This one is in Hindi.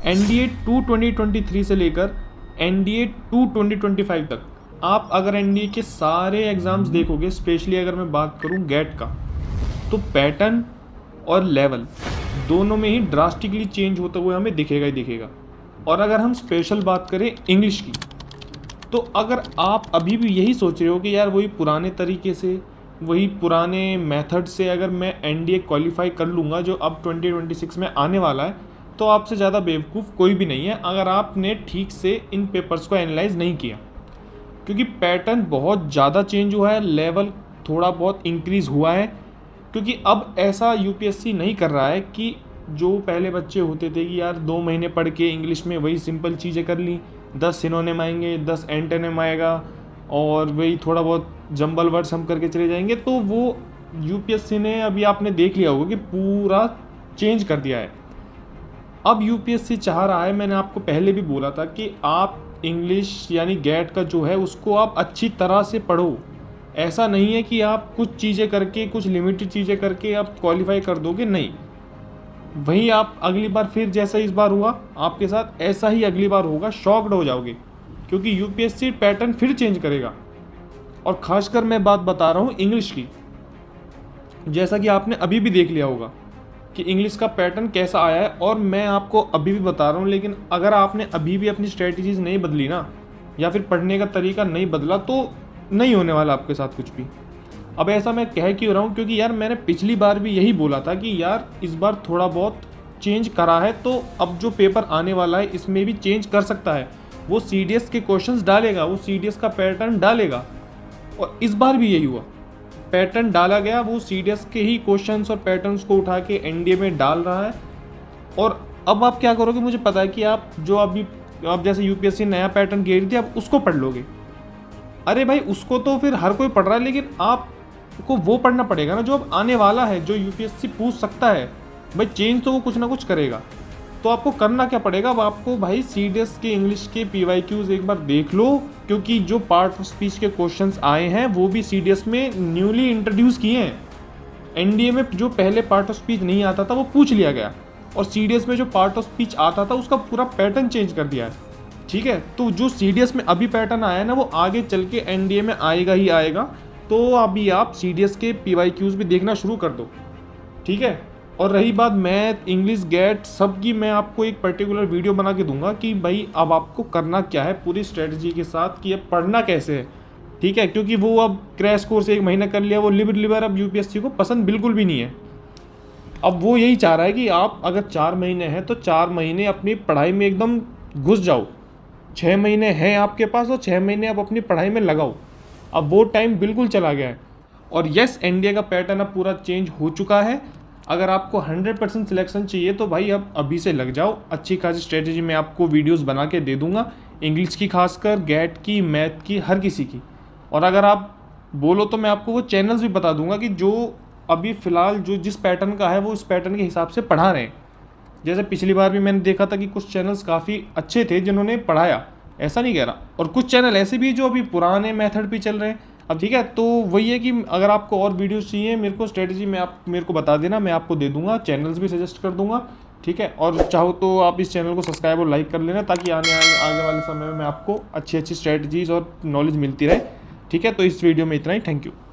NDA 2 2023 से लेकर NDA 2 2025 तक आप अगर NDA के सारे एग्ज़ाम्स देखोगे, स्पेशली अगर मैं बात करूं गेट का, तो पैटर्न और लेवल दोनों में ही ड्रास्टिकली चेंज होता हुआ हमें दिखेगा ही दिखेगा। और अगर हम स्पेशल बात करें इंग्लिश की, तो अगर आप अभी भी यही सोच रहे हो कि यार वही पुराने तरीके से, वही पुराने मेथड से अगर मैं NDA क्वालिफाई कर लूँगा जो अब 2026 में आने वाला है, तो आपसे ज़्यादा बेवकूफ़ कोई भी नहीं है अगर आपने ठीक से इन पेपर्स को एनालाइज नहीं किया। क्योंकि पैटर्न बहुत ज़्यादा चेंज हुआ है, लेवल थोड़ा बहुत इंक्रीज़ हुआ है। क्योंकि अब ऐसा UPSC नहीं कर रहा है कि जो पहले बच्चे होते थे कि यार 2 महीने पढ़ के इंग्लिश में वही सिंपल चीज़ें कर ली, 10 सिनोनिम आएंगे, 10 एंटोनिम आएगा और वही थोड़ा बहुत जंबल वर्ड्स हम करके चले जाएंगे। तो वो UPSC ने, अभी आपने देख लिया होगा कि पूरा चेंज कर दिया है। अब UPSC चाह रहा है, मैंने आपको पहले भी बोला था कि आप इंग्लिश यानी गेट का जो है उसको आप अच्छी तरह से पढ़ो। ऐसा नहीं है कि आप कुछ चीज़ें करके, कुछ लिमिटेड चीज़ें करके आप क्वालिफाई कर दोगे, नहीं। वहीं आप अगली बार फिर जैसा इस बार हुआ आपके साथ, ऐसा ही अगली बार होगा, शॉक्ड हो जाओगे। क्योंकि UPSC पैटर्न फिर चेंज करेगा। और ख़ासकर मैं बात बता रहा हूँ इंग्लिश की, जैसा कि आपने अभी भी देख लिया होगा कि इंग्लिश का पैटर्न कैसा आया है। और मैं आपको अभी भी बता रहा हूँ, लेकिन अगर आपने अभी भी अपनी स्ट्रेटजीज नहीं बदली ना, या फिर पढ़ने का तरीका नहीं बदला, तो नहीं होने वाला आपके साथ कुछ भी। अब ऐसा मैं कह क्यों रहा हूँ, क्योंकि यार मैंने पिछली बार भी यही बोला था कि यार इस बार थोड़ा बहुत चेंज करा है, तो अब जो पेपर आने वाला है इसमें भी चेंज कर सकता है। वो CDS के क्वेश्चंस डालेगा, वो CDS का पैटर्न डालेगा। और इस बार भी यही हुआ, पैटर्न डाला गया, वो CDS के ही क्वेश्चंस और पैटर्न्स को उठा के NDA में डाल रहा है। और अब आप क्या करोगे, मुझे पता है कि आप जो अभी आप जैसे UPSC नया पैटर्न घेर दिया, आप उसको पढ़ लोगे। अरे भाई, उसको तो फिर हर कोई पढ़ रहा है, लेकिन आपको वो पढ़ना पड़ेगा ना जो अब आने वाला है, जो UPSC पूछ सकता है। भाई चेंज तो वो कुछ ना कुछ करेगा। तो आपको करना क्या पड़ेगा, अब आपको भाई CDS के इंग्लिश के PYQs एक बार देख लो, क्योंकि जो पार्ट ऑफ स्पीच के क्वेश्चंस आए हैं वो भी CDS में न्यूली इंट्रोड्यूस किए हैं। NDA में जो पहले पार्ट ऑफ स्पीच नहीं आता था वो पूछ लिया गया, और CDS में जो पार्ट ऑफ स्पीच आता था उसका पूरा पैटर्न चेंज कर दिया है। ठीक है, तो जो CDS में अभी पैटर्न आया है ना, वो आगे चल के NDA में आएगा ही आएगा। तो अभी आप CDS के PYQs भी देखना शुरू कर दो, ठीक है। और रही बात मैथ, इंग्लिश, गेट, सब की मैं आपको एक पर्टिकुलर वीडियो बना के दूंगा कि भाई अब आपको करना क्या है पूरी स्ट्रेटजी के साथ, कि अब पढ़ना कैसे है, ठीक है। क्योंकि वो अब क्रैश कोर्स 1 महीना कर लिया, वो लिबर अब UPSC को पसंद बिल्कुल भी नहीं है। अब वो यही चाह रहा है कि आप अगर 4 महीने हैं तो 4 महीने अपनी पढ़ाई में एकदम घुस जाओ। 6 महीने हैं आपके पास, और 6 महीने आप अपनी पढ़ाई में लगाओ। अब वो टाइम बिल्कुल चला गया है। और यस, NDA का पैटर्न अब पूरा चेंज हो चुका है। अगर आपको 100% सिलेक्शन चाहिए तो भाई अब अभी से लग जाओ। अच्छी खासी स्ट्रेटजी मैं आपको वीडियोस बना के दे दूंगा, इंग्लिश की खासकर, गेट की, मैथ की, हर किसी की। और अगर आप बोलो तो मैं आपको वो चैनल्स भी बता दूंगा कि जो अभी फ़िलहाल जो जिस पैटर्न का है वो उस पैटर्न के हिसाब से पढ़ा रहे हैं। जैसे पिछली बार भी मैंने देखा था कि कुछ चैनल्स काफ़ी अच्छे थे जिन्होंने पढ़ाया, ऐसा नहीं कह रहा। और कुछ चैनल ऐसे भी जो अभी पुराने मेथड पे चल रहे हैं। अब ठीक है, तो वही है कि अगर आपको और वीडियोस चाहिए मेरे को, स्ट्रेटजी में आप मेरे को बता देना, मैं आपको दे दूंगा, चैनल्स भी सजेस्ट कर दूंगा, ठीक है। और चाहो तो आप इस चैनल को सब्सक्राइब और लाइक कर लेना, ताकि आगे वाले समय में आपको अच्छी अच्छी स्ट्रेटजीज और नॉलेज मिलती रहे, ठीक है। तो इस वीडियो में इतना ही, थैंक यू।